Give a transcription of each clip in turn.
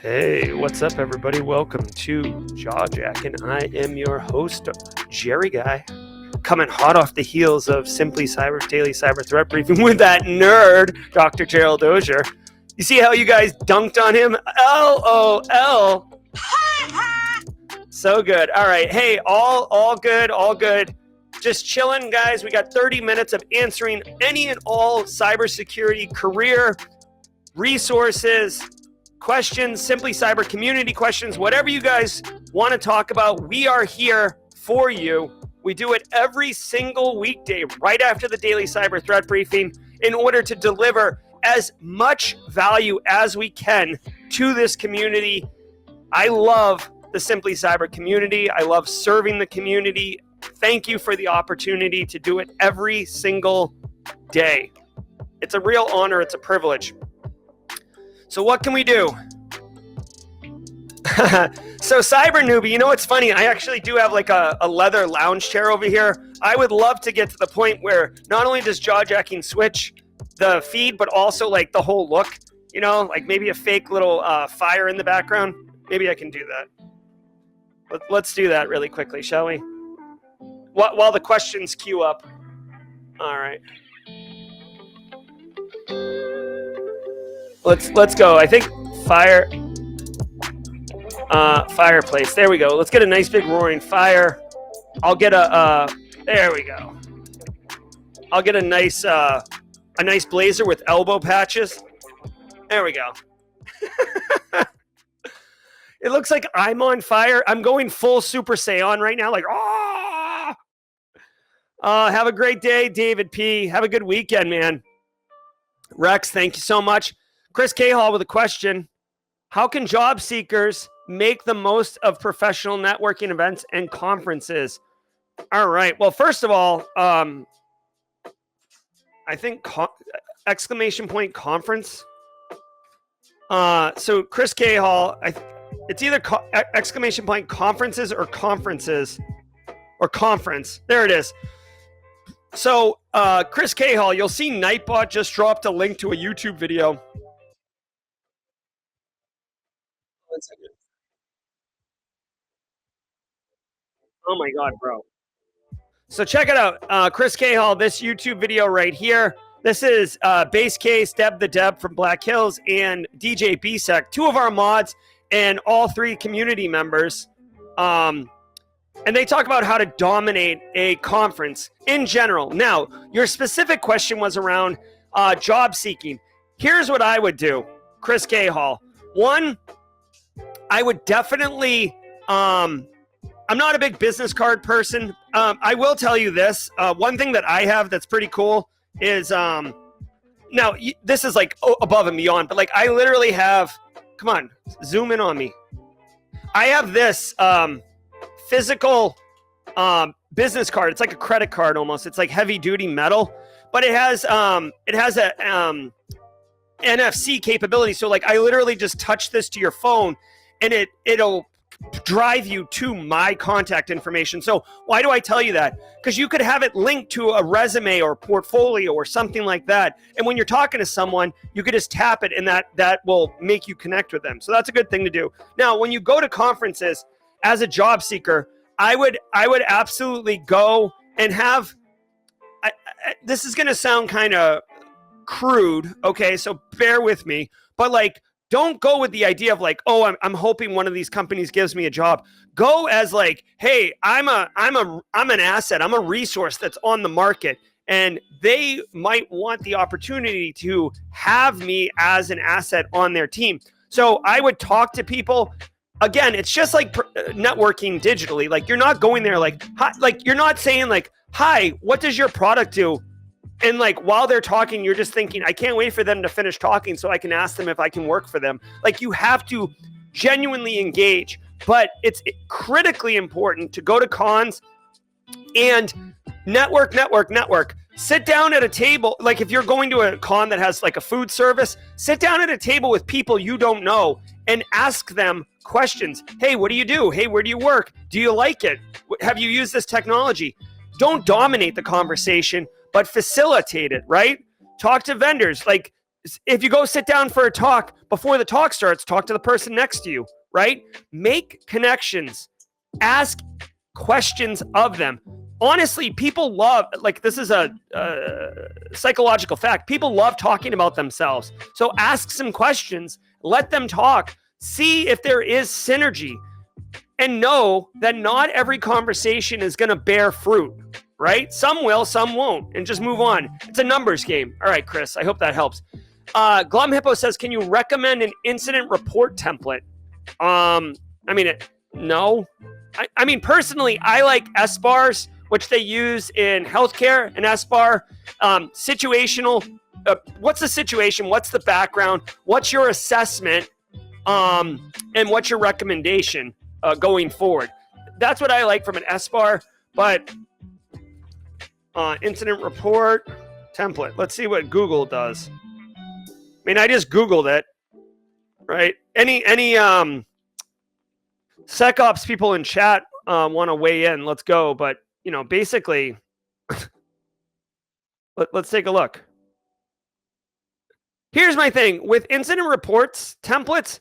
Hey, what's up, everybody? Welcome to Jaw Jackin. I am your host, Jerry Guy, coming hot off the heels of Simply Cyber's daily cyber threat briefing with that nerd, Dr. Gerald Dozier. You see how you guys dunked on him? LOL. So good. All right. Hey, all good. Just chilling, guys. We got 30 minutes of answering any and all cybersecurity career resources, questions, Simply Cyber community questions, whatever you guys want to talk about, we are here for you. We do it every single weekday right after the daily cyber threat briefing in order to deliver as much value as we can to this community. I love the Simply Cyber community. I love serving the community. Thank you for the opportunity to do it every single day. It's a real honor. It's a privilege. So what can we do? So cyber newbie, you know what's funny? I actually do have like a leather lounge chair over here. I would love to get to the point where not only does Jaw Jackin switch the feed, but also like the whole look, you know, like maybe a fake little fire in the background. Maybe I can do that. Let's do that really quickly, shall we? While the questions queue up. All right. Let's go. I think fireplace. There we go. Let's get a nice big roaring fire. I'll get there we go. I'll get a nice blazer with elbow patches. There we go. It looks like I'm on fire. I'm going full Super Saiyan right now. Like, have a great day, David P. Have a good weekend, man. Rex, thank you so much. Chris Cahall with a question. How can job seekers make the most of professional networking events and conferences? All right. Well, first of all, I think exclamation point conference. So Chris Cahall, it's either exclamation point conferences or conferences or conference. There it is. So Chris Cahall, you'll see Nightbot just dropped a link to a YouTube video. 1 second. Oh my God, bro. So check it out. Chris Cahall, this YouTube video right here. This is Base Case, Deb the Deb from Black Hills, and DJ BSEC, two of our mods and all three community members. And they talk about how to dominate a conference in general. Now, your specific question was around job seeking. Here's what I would do, Chris Cahall. One, I would definitely, I'm not a big business card person. I will tell you this. One thing that I have that's pretty cool is, now this is like above and beyond, but like I literally have, come on, zoom in on me. I have this physical business card. It's like a credit card almost. It's like heavy duty metal, but it has a NFC capability. So like I literally just touch this to your phone and it'll drive you to my contact information. So why do I tell you that? Because you could have it linked to a resume or portfolio or something like that. And when you're talking to someone, you could just tap it and that will make you connect with them. So that's a good thing to do. Now, when you go to conferences as a job seeker, I would absolutely go and have, this is going to sound kind of crude. Okay. So bear with me, but like, don't go with the idea of like, oh, I'm hoping one of these companies gives me a job. Go as like, hey, I'm an asset. I'm a resource that's on the market, and they might want the opportunity to have me as an asset on their team. So I would talk to people. Again, it's just like networking digitally. Like you're not going there like, hi, like you're not saying like, hi, what does your product do? And like while they're talking, you're just thinking, I can't wait for them to finish talking so I can ask them if I can work for them. Like you have to genuinely engage, but it's critically important to go to cons and network. Sit down at a table. Like if you're going to a con that has like a food service, sit down at a table with people you don't know and ask them questions. Hey, what do you do? Hey, where do you work? Do you like it? Have you used this technology? Don't dominate the conversation, but facilitate it, right? Talk to vendors. Like if you go sit down for a talk, before the talk starts, talk to the person next to you, right? Make connections. Ask questions of them. Honestly, people love, like, this is a psychological fact. People love talking about themselves. So ask some questions. Let them talk. See if there is synergy. And know that not every conversation is going to bear fruit, right? Some will, some won't. And just move on. It's a numbers game. All right, Chris, I hope that helps. Glum Hippo says, can you recommend an incident report template? No. I mean, personally, I like SBARs, which they use in healthcare. An SBAR, situational. What's the situation? What's the background? What's your assessment? And what's your recommendation going forward? That's what I like from an SBAR. But incident report template. Let's see what Google does. I mean, I just Googled it, right? Any SecOps people in chat want to weigh in? Let's go. But, basically, let's take a look. Here's my thing. With incident reports templates,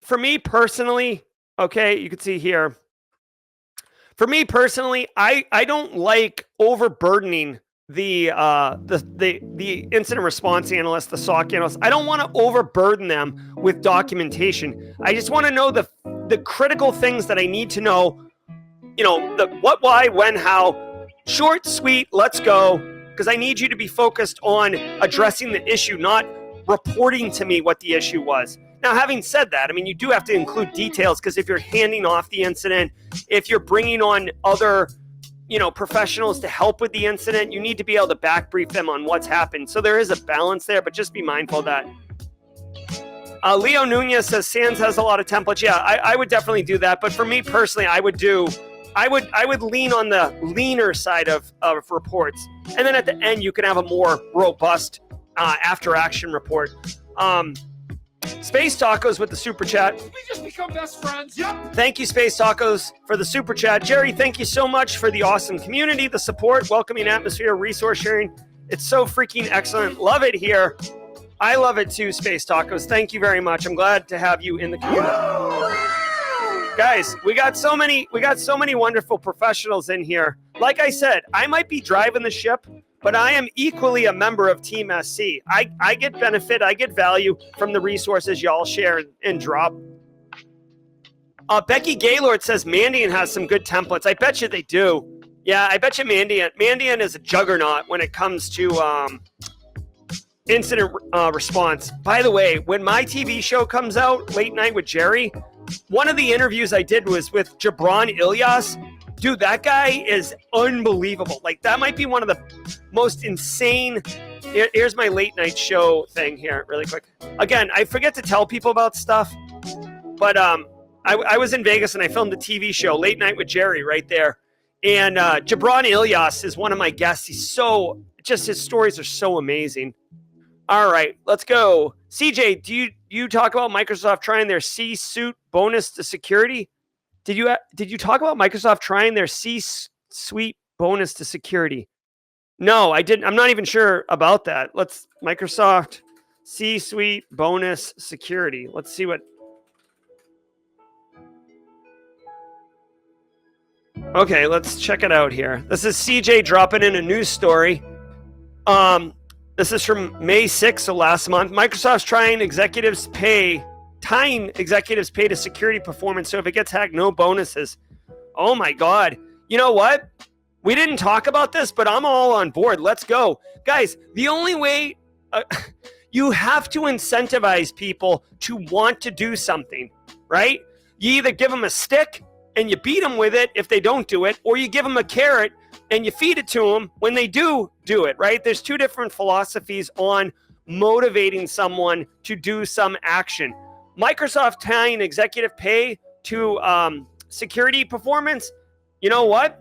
for me personally, okay, you can see here. For me personally, I don't like overburdening the incident response analyst, the SOC analyst. I don't want to overburden them with documentation. I just want to know the critical things that I need to know. The what, why, when, how. Short, sweet, let's go. Because I need you to be focused on addressing the issue, not reporting to me what the issue was. Now, having said that, I mean, you do have to include details, because if you're handing off the incident, if you're bringing on other, professionals to help with the incident, you need to be able to back brief them on what's happened. So there is a balance there, but just be mindful of that. Leo Nunez says Sands has a lot of templates. Yeah, I would definitely do that. But for me personally, I would lean on the leaner side of reports. And then at the end, you can have a more robust after action report. Space Tacos with the super chat. We just become best friends. Yep. Thank you, Space Tacos, for the super chat. Jerry, thank you so much for the awesome community, the support, welcoming atmosphere, resource sharing. It's so freaking excellent. Love it here. I love it too, Space Tacos. Thank you very much. I'm glad to have you in the community. Guys, we got so many wonderful professionals in here. Like I said, I might be driving the ship, but I am equally a member of Team SC. I get benefit, I get value from the resources y'all share and drop. Becky Gaylord says Mandiant has some good templates. I bet you they do. Yeah, I bet you Mandiant is a juggernaut when it comes to incident response. By the way, when my TV show comes out, Late Night with Jerry, one of the interviews I did was with Jabron Ilyas. Dude, that guy is unbelievable. Like, that might be one of the most insane. Here's my late night show thing here, really quick. Again, I forget to tell people about stuff, but I was in Vegas and I filmed a TV show, Late Night with Jerry, right there. And Jabron Ilyas is one of my guests. He's his stories are so amazing. All right, let's go. CJ, do you talk about Microsoft trying their C-suite bonus to security? Did you talk about Microsoft trying their C-suite bonus to security? No, I didn't. I'm not even sure about that. Microsoft C-suite bonus security. Let's see what. Okay, let's check it out here. This is CJ dropping in a news story. This is from May 6th, so last month. Microsoft's tying executives' pay to security performance, so if it gets hacked, no bonuses. Oh my God. You know what? We didn't talk about this, but I'm all on board. Let's go. Guys, the only way, you have to incentivize people to want to do something, right? You either give them a stick and you beat them with it if they don't do it, or you give them a carrot and you feed it to them when they do it, right? There's two different philosophies on motivating someone to do some action. Microsoft tying executive pay to security performance, you know what?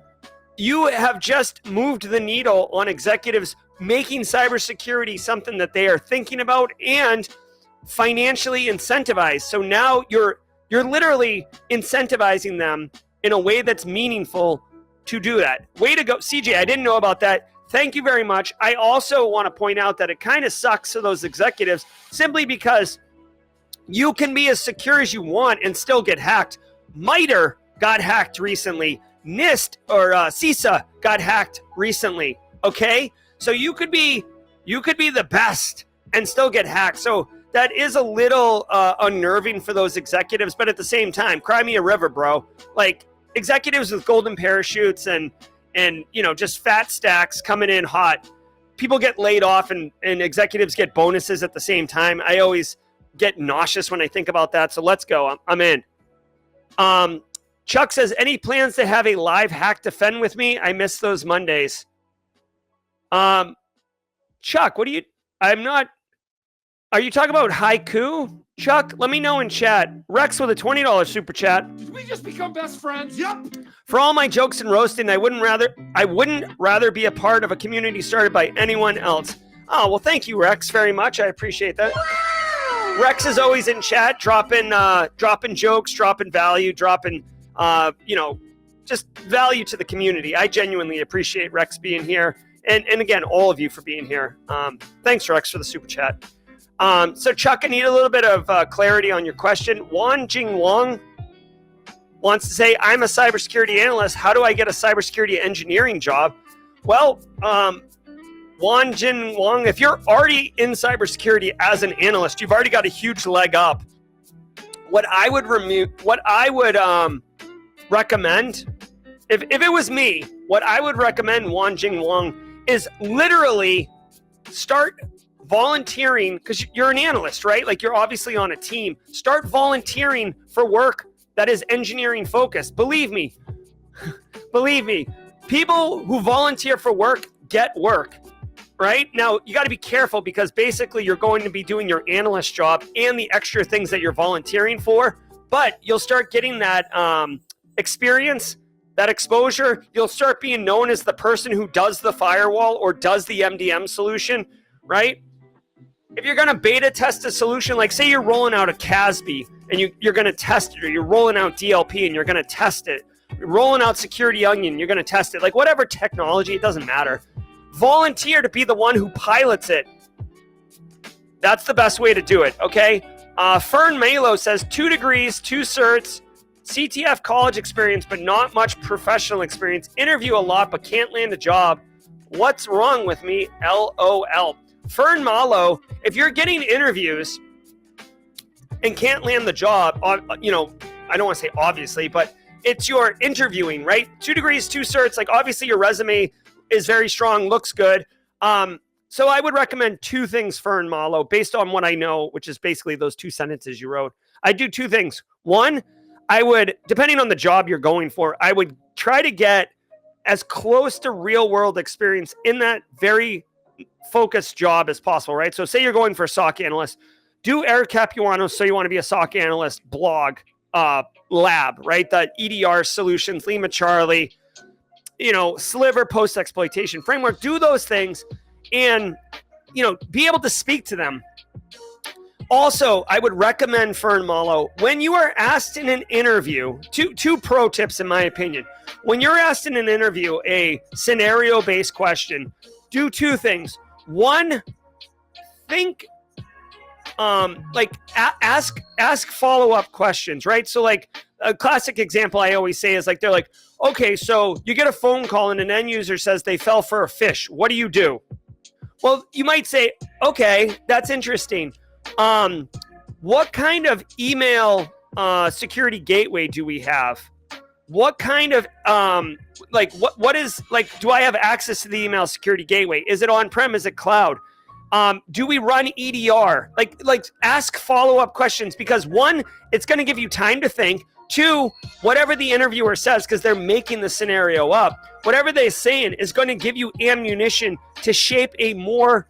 You have just moved the needle on executives making cybersecurity something that they are thinking about and financially incentivized. So now you're literally incentivizing them in a way that's meaningful to do that. Way to go. CJ, I didn't know about that. thank you very much. I also want to point out that it kind of sucks to those executives simply because you can be as secure as you want and still get hacked. MITRE got hacked recently. NIST or CISA got hacked recently. Okay, so you could be the best and still get hacked. So that is a little unnerving for those executives, but at the same time, cry me a river, bro. Like executives with golden parachutes and just fat stacks coming in hot. People get laid off and executives get bonuses at the same time. I always get nauseous when I think about that. So let's go. I'm in. Chuck says, any plans to have a live hack defend with me? I miss those Mondays. Chuck, are you talking about haiku? Chuck, let me know in chat. Rex with a $20 super chat. Did we just become best friends? Yep. For all my jokes and roasting, I wouldn't rather be a part of a community started by anyone else. Oh, well, thank you, Rex, very much. I appreciate that. Wow. Rex is always in chat, dropping jokes, dropping value, dropping, just value to the community. I genuinely appreciate Rex being here. And again, all of you for being here. Thanks, Rex, for the super chat. So, Chuck, I need a little bit of clarity on your question. Wan Jing Wong wants to say, I'm a cybersecurity analyst. How do I get a cybersecurity engineering job? Well, Wan Jing Wong, if you're already in cybersecurity as an analyst, you've already got a huge leg up. What I would recommend, if it was me, what I would recommend, Wan Jing Wong, is literally start volunteering, because you're an analyst, right? Like you're obviously on a team. Start volunteering for work that is engineering focused. Believe me, people who volunteer for work get work, right? Now, you got to be careful because basically you're going to be doing your analyst job and the extra things that you're volunteering for, but you'll start getting that experience, that exposure. You'll start being known as the person who does the firewall or does the MDM solution, right? If you're going to beta test a solution, like say you're rolling out a CASB and you're going to test it, or you're rolling out DLP and you're going to test it, you're rolling out Security Onion, you're going to test it, like whatever technology, it doesn't matter. Volunteer to be the one who pilots it. That's the best way to do it, okay? Fern Malo says 2 degrees, 2 certs, CTF college experience, but not much professional experience. Interview a lot, but can't land a job. What's wrong with me? LOL. Fern Malo, if you're getting interviews and can't land the job, I don't want to say obviously, but it's your interviewing, right? 2 degrees, 2 certs, like obviously your resume is very strong, looks good. So I would recommend 2 things, Fern Malo, based on what I know, which is basically those 2 sentences you wrote. I do 2 things. One, I would, depending on the job you're going for, I would try to get as close to real world experience in that very focused job as possible, right? So say you're going for a SOC analyst, do Eric Capuano's So You Want to Be a SOC Analyst blog, lab, right? The EDR solutions, Lima Charlie, Sliver post-exploitation framework, do those things and, be able to speak to them. Also, I would recommend, Fern Malo, when you are asked in an interview, two pro tips in my opinion. When you're asked in an interview a scenario-based question, do 2 things. One, think, ask follow-up questions, right? So like a classic example I always say is like, they're like, okay, so you get a phone call and an end user says they fell for a fish. What do you do? Well, you might say, okay, that's interesting. What kind of email security gateway do we have? What kind of what is like, do I have access to the email security gateway? Is it on-prem? Is it cloud? Do we run EDR? Like ask follow-up questions, because 1, it's going to give you time to think. 2, whatever the interviewer says, because they're making the scenario up, whatever they're saying is going to give you ammunition to shape a more,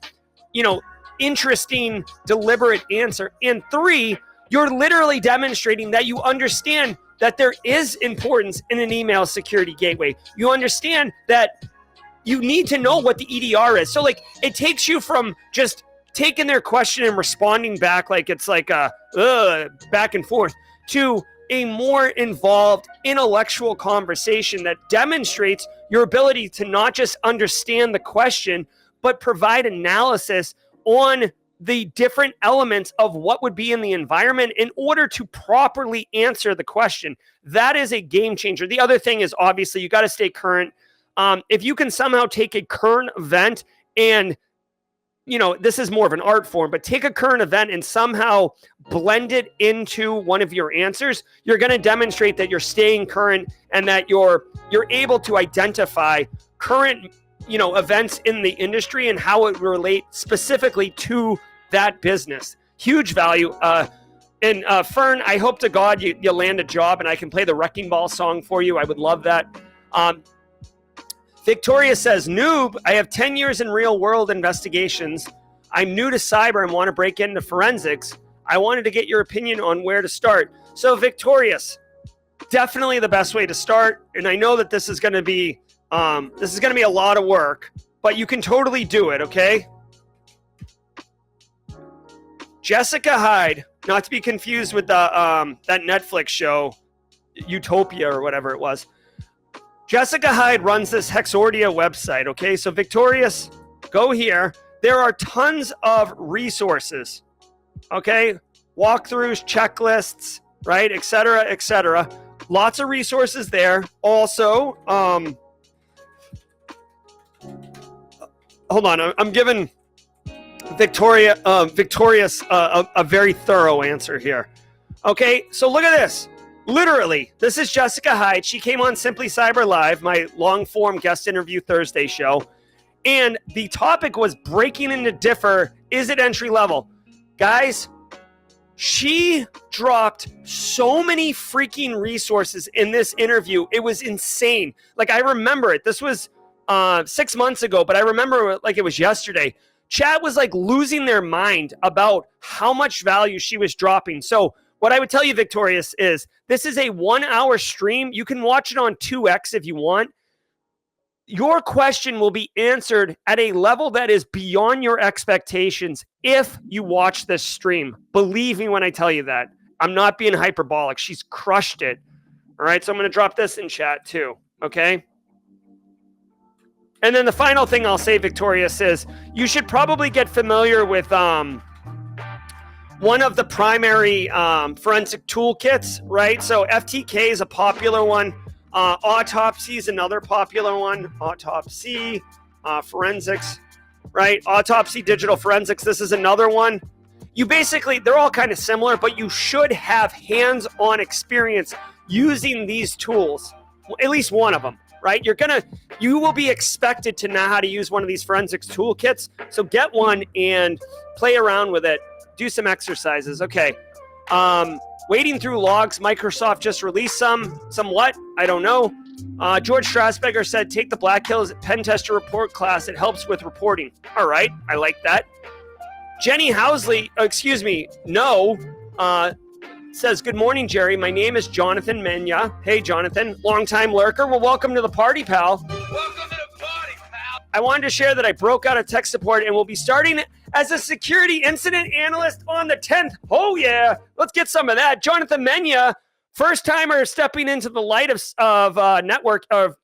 interesting, deliberate answer. And 3, you're literally demonstrating that you understand that there is importance in an email security gateway. You understand that you need to know what the EDR is. So like it takes you from just taking their question and responding back like it's like a back and forth to a more involved intellectual conversation that demonstrates your ability to not just understand the question, but provide analysis on the different elements of what would be in the environment in order to properly answer the question. That is a game changer. The other thing is obviously you got to stay current. If you can somehow take a current event and, this is more of an art form, but take a current event and somehow blend it into one of your answers, you're going to demonstrate that you're staying current and that you're able to identify current, events in the industry and how it relate specifically to that business. Huge value. And Fern, I hope to God you land a job and I can play the Wrecking Ball song for you. I would love that. Victoria says, noob, I have 10 years in real world investigations. I'm new to cyber and want to break into forensics. I wanted to get your opinion on where to start. So Victorious, definitely the best way to start. And I know that this is going to be a lot of work, but you can totally do it. Okay. Jessica Hyde, not to be confused with the that Netflix show, Utopia or whatever it was. Jessica Hyde runs this Hexordia website, okay? So Victorious, go here. There are tons of resources, okay? Walkthroughs, checklists, right, et cetera, et cetera. Lots of resources there. Also, hold on, I'm giving Victorious a very thorough answer here. Okay, so look at this. Literally, this is Jessica Hyde. She came on Simply Cyber Live, my long-form guest interview Thursday show. And the topic was breaking into Differ. Is it entry level? Guys, she dropped so many freaking resources in this interview. It was insane. Like, I remember it. This was 6 months ago, but I remember it like it was yesterday. Chat was like losing their mind about how much value she was dropping. So what I would tell you, Victorious, is this is a 1 hour stream. You can watch it on 2X if you want. Your question will be answered at a level that is beyond your expectations if you watch this stream. Believe me when I tell you that. I'm not being hyperbolic. She's crushed it. All right, so I'm going to drop this in chat too, okay? And then the final thing I'll say, Victorious, is you should probably get familiar with one of the primary forensic toolkits, right? So FTK is a popular one. Autopsy is another popular one. Autopsy, forensics, right? Autopsy, digital forensics. This is another one. You basically, they're all kind of similar, but you should have hands-on experience using these tools, at least one of them, right? You will be expected to know how to use one of these forensics toolkits. So get one and play around with it. Do some exercises. Okay. Wading through logs. Microsoft just released some what? I don't know. George Strasberger said, take the Black Hills pen tester report class. It helps with reporting. All right. I like that. Jenny Housley, says, good morning, Jerry. My name is Jonathan Menya. Hey, Jonathan, longtime lurker. Well, welcome to the party, pal. Welcome to the party, pal. I wanted to share that I broke out of tech support and will be starting as a security incident analyst on the 10th. Oh, yeah. Let's get some of that. Jonathan Menya, first timer stepping into the light of network of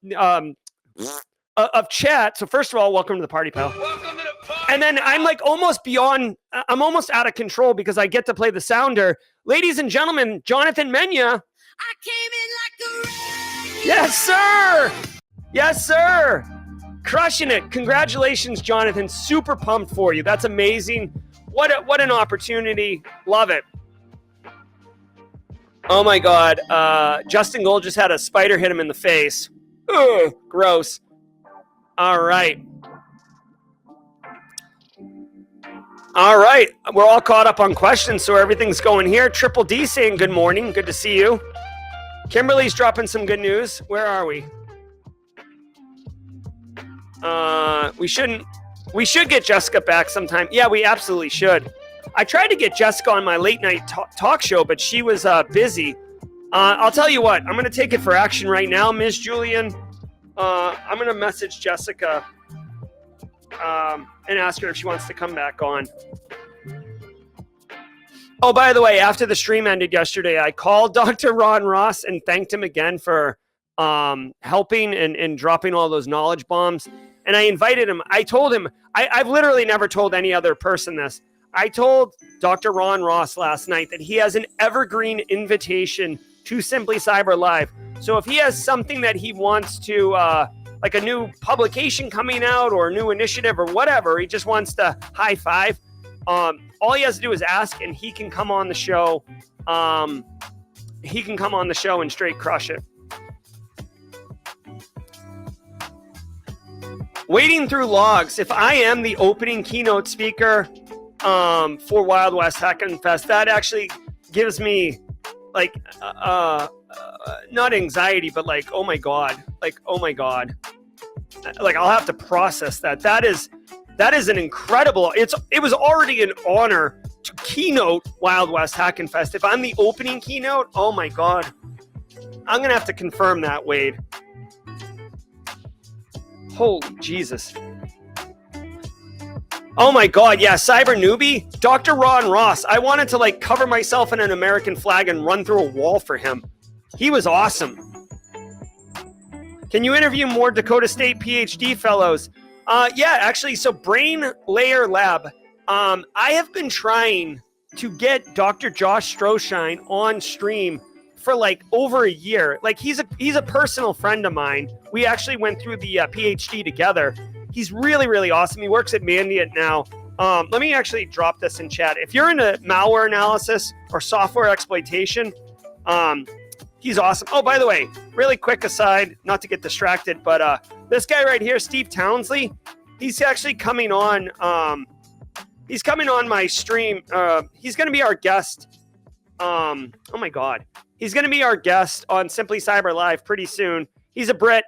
chat. So first of all, welcome to the party, pal. Welcome to the party. And then I'm like I'm almost out of control because I get to play the sounder. Ladies and gentlemen, Jonathan Menya. I came in like the rain. Yes, sir. Yes, sir. Crushing it. Congratulations, Jonathan. Super pumped for you. That's amazing. What an opportunity. Love it. Oh my God. Justin Gold just had a spider hit him in the face. Ugh, gross. All right. All right. We're all caught up on questions, so everything's going here. Triple D saying good morning. Good to see you. Kimberly's dropping some good news. Where are we? We should get Jessica back sometime. Yeah, we absolutely should. I tried to get Jessica on my late night talk show, but she was busy. I'll tell you what, I'm going to take it for action right now, Ms. Julian. I'm going to message Jessica and ask her if she wants to come back on. Oh, by the way, after the stream ended yesterday, I called Dr. Ron Ross and thanked him again for helping and dropping all those knowledge bombs. And I invited him. I told him, I've literally never told any other person this. I told Dr. Ron Ross last night that he has an evergreen invitation to Simply Cyber Live. So if he has something that he wants to, like a new publication coming out or a new initiative or whatever, he just wants to high five, all he has to do is ask, and he can come on the show. He can come on the show and straight crush it. Wading through logs. If I am the opening keynote speaker for Wild West Hackin' Fest, that actually gives me like not anxiety, but like, oh my god, like I'll have to process that. That is an incredible. It was already an honor to keynote Wild West Hackin' Fest. If I'm the opening keynote, oh my god, I'm gonna have to confirm that, Wade. Holy Jesus. Oh my god, yeah, cyber newbie, Dr. Ron Ross. I wanted to like cover myself in an American flag and run through a wall for him. He was awesome. Can you interview more Dakota State PhD fellows? Yeah, actually, so Brain Layer Lab. I have been trying to get Dr. Josh Stroshine on stream for like over a year. Like he's a personal friend of mine. We actually went through the PhD together. He's really, really awesome. He works at Mandiant now. Let me actually drop this in chat. If you're into malware analysis or software exploitation, he's awesome. Oh, by the way, really quick aside, not to get distracted, but this guy right here, Steve Townsley, he's actually coming on. He's coming on my stream. He's going to be our guest. Oh my God. He's going to be our guest on Simply Cyber Live pretty soon. He's a Brit.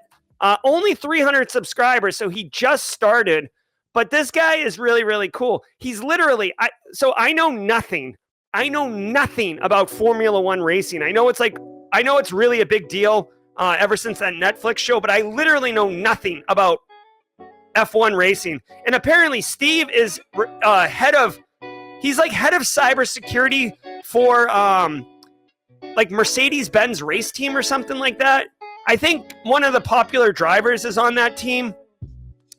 Only 300 subscribers, so he just started. But this guy is really, really cool. He's literally, I know nothing. I know nothing about Formula One racing. I know it's really a big deal ever since that Netflix show, but I literally know nothing about F1 racing. And apparently Steve is head of cybersecurity for like Mercedes-Benz race team or something like that. I think one of the popular drivers is on that team,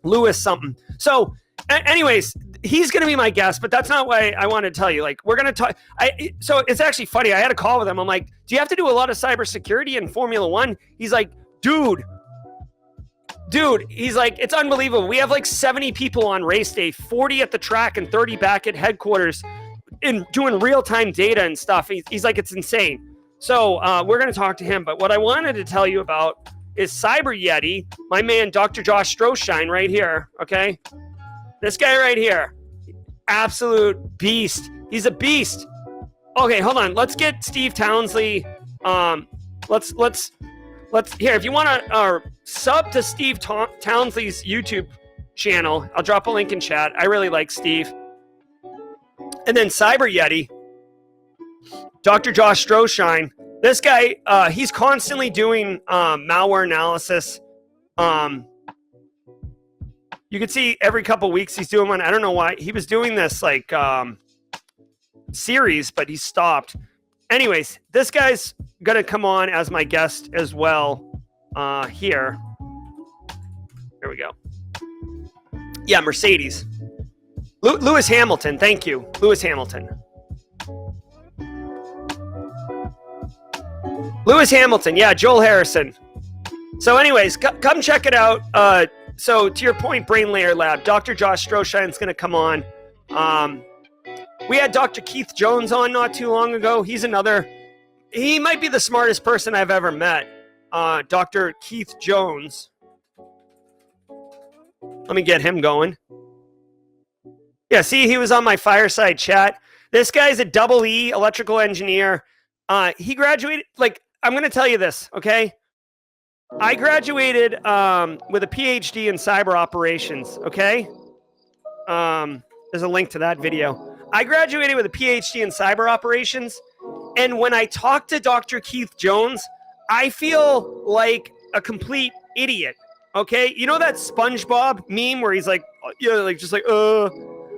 Lewis something. So anyways, he's going to be my guest, but that's not why I want to tell you. Like, we're going to talk. So it's actually funny. I had a call with him. I'm like, do you have to do a lot of cybersecurity in Formula One? He's like, dude, he's like, it's unbelievable. We have like 70 people on race day, 40 at the track and 30 back at headquarters in doing real-time data and stuff. He's like, it's insane. So we're going to talk to him. But what I wanted to tell you about is Cyber Yeti, my man, Dr. Josh Stroshine right here. Okay. This guy right here, absolute beast. He's a beast. Okay, hold on. Let's get Steve Townsley. Let's here. If you want to sub to Steve Townsley's YouTube channel, I'll drop a link in chat. I really like Steve. And then Cyber Yeti, Dr. Josh Stroshine. This guy, he's constantly doing malware analysis. You can see every couple weeks he's doing one. I don't know why. He was doing this like series, but he stopped. Anyways, this guy's going to come on as my guest as well here. There we go. Yeah, Mercedes. Lewis Hamilton. Thank you. Lewis Hamilton. Lewis Hamilton. Yeah, Joel Harrison. So anyways, come check it out. So to your point, Brain Layer Lab, Dr. Josh Stroshine's going to come on. We had Dr. Keith Jones on not too long ago. He might be the smartest person I've ever met. Dr. Keith Jones. Let me get him going. Yeah, see, he was on my fireside chat. This guy's a double E electrical engineer. He graduated, like, I'm going to tell you this, okay? I graduated with a PhD in cyber operations, okay? There's a link to that video. I graduated with a PhD in cyber operations, and when I talk to Dr. Keith Jones, I feel like a complete idiot, okay? You know that SpongeBob meme where he's like,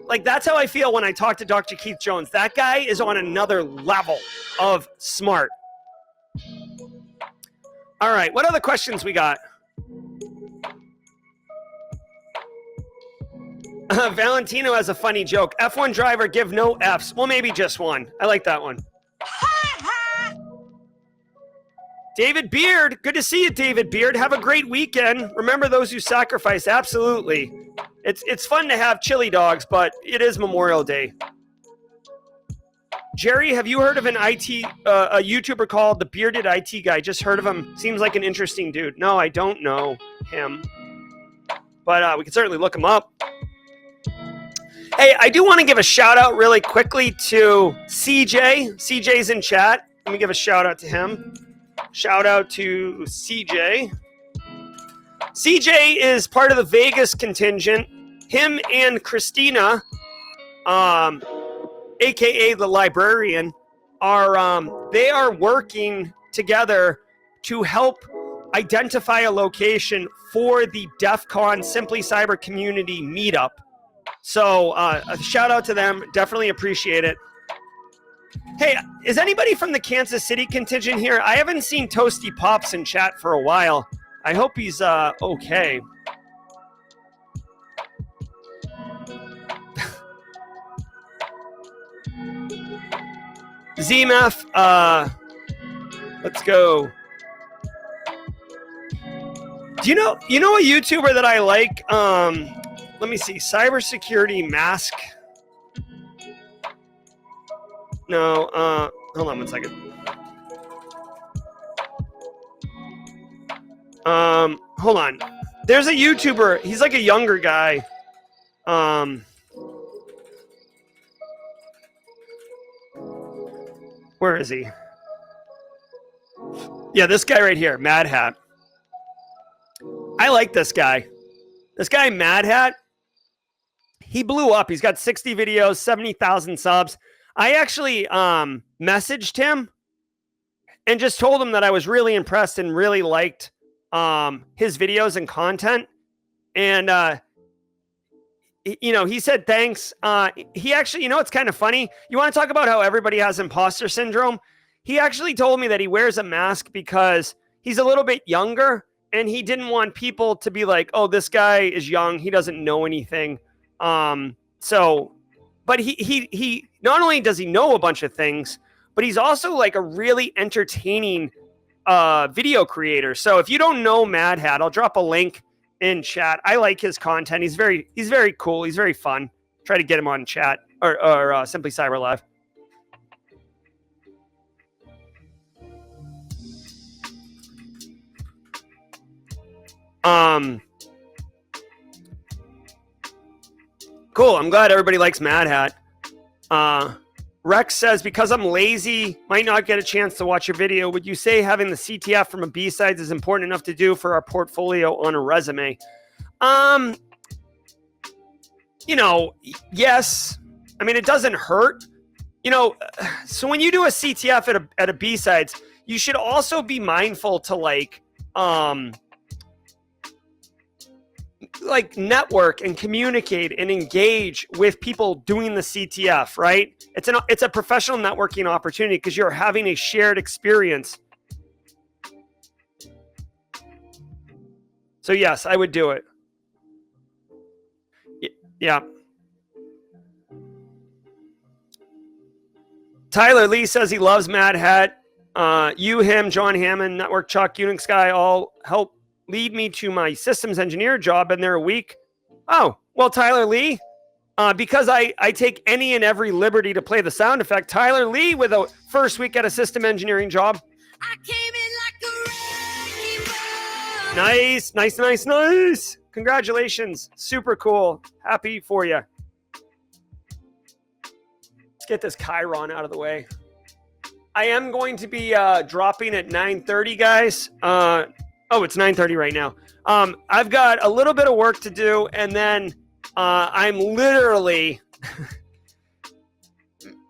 like that's how I feel when I talk to Dr. Keith Jones. That guy is on another level of smart. All right, what other questions we got? Valentino has a funny joke. F1 driver give no Fs. Well, maybe just one. I like that one. David Beard. Good to see you, David Beard. Have a great weekend. Remember those who sacrifice. Absolutely. It's fun to have chili dogs, but it is Memorial Day. Jerry, have you heard of an a YouTuber called the Bearded IT Guy? Just heard of him. Seems like an interesting dude. No, I don't know him. But we can certainly look him up. Hey, I do want to give a shout out really quickly to CJ. CJ's in chat. Let me give a shout out to him. Shout out to CJ. CJ is part of the Vegas contingent. Him and Christina, aka the librarian, they are working together to help identify a location for the DEF CON Simply Cyber Community meetup. So a shout out to them. Definitely appreciate it. Hey, is anybody from the Kansas City contingent here? I haven't seen Toasty Pops in chat for a while. I hope he's okay. ZMF, let's go. Do you know a YouTuber that I like? Let me see. Cybersecurity mask. No, hold on one second. Hold on. There's a YouTuber. He's like a younger guy. Where is he? Yeah, this guy right here, Mad Hat. I like this guy. This guy, Mad Hat, he blew up. He's got 60 videos, 70,000 subs. I actually messaged him and just told him that I was really impressed and really liked his videos and content. And, he said thanks. He actually, it's kind of funny. You want to talk about how everybody has imposter syndrome? He actually told me that he wears a mask because he's a little bit younger and he didn't want people to be like, oh, this guy is young. He doesn't know anything. But he not only does he know a bunch of things, but he's also like a really entertaining video creator. So if you don't know Mad Hat, I'll drop a link in chat. I like his content. He's very cool. He's very fun. Try to get him on chat or Simply Cyber Live. Cool. I'm glad everybody likes Mad Hat. Rex says, because I'm lazy, might not get a chance to watch your video. Would you say having the CTF from a B-sides is important enough to do for our portfolio on a resume? Yes. I mean, it doesn't hurt. So when you do a CTF at a B-sides, you should also be mindful to like network and communicate and engage with people doing the CTF, right? It's a professional networking opportunity because you're having a shared experience. So yes, I would do it. Yeah. Tyler Lee says he loves Mad Hat. Him, John Hammond, Network Chuck, Unix Guy all help lead me to my systems engineer job, and they're a week. Oh, well, Tyler Lee, because I take any and every liberty to play the sound effect, Tyler Lee with a first week at a system engineering job. I came in like a wrecking ball. Nice. Congratulations. Super cool. Happy for you. Let's get this Chiron out of the way. I am going to be dropping at 9:30, guys. It's 9:30 right now. I've got a little bit of work to do, and then I'm literally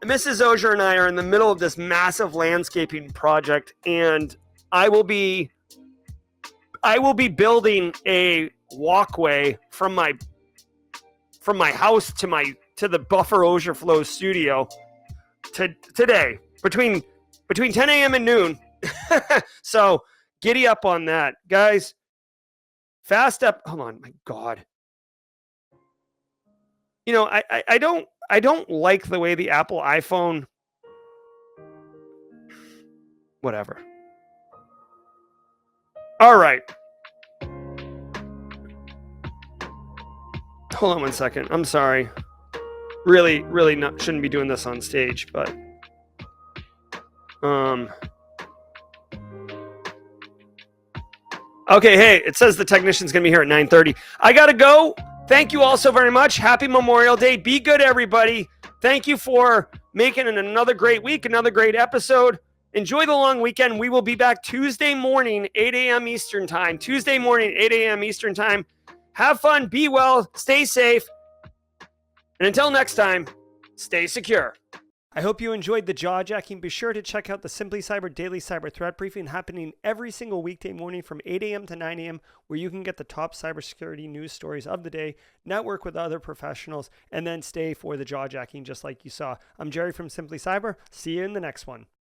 Mrs. Ozier and I are in the middle of this massive landscaping project, and I will be building a walkway from my house to the Buffer Ozier Flow studio today between 10 a.m. and noon. So Giddy up on that. Guys, fast up. Hold on, my God. You know, I don't like the way the Apple iPhone, whatever. All right. Hold on one second. I'm sorry. Really shouldn't be doing this on stage, but okay, hey, it says the technician's going to be here at 9:30. I got to go. Thank you all so very much. Happy Memorial Day. Be good, everybody. Thank you for making it another great week, another great episode. Enjoy the long weekend. We will be back Tuesday morning, 8 a.m. Eastern time. Tuesday morning, 8 a.m. Eastern time. Have fun. Be well. Stay safe. And until next time, stay secure. I hope you enjoyed the Jaw Jacking. Be sure to check out the Simply Cyber Daily Cyber Threat Briefing happening every single weekday morning from 8 a.m. to 9 a.m., where you can get the top cybersecurity news stories of the day, network with other professionals, and then stay for the Jaw Jacking just like you saw. I'm Jerry from Simply Cyber. See you in the next one.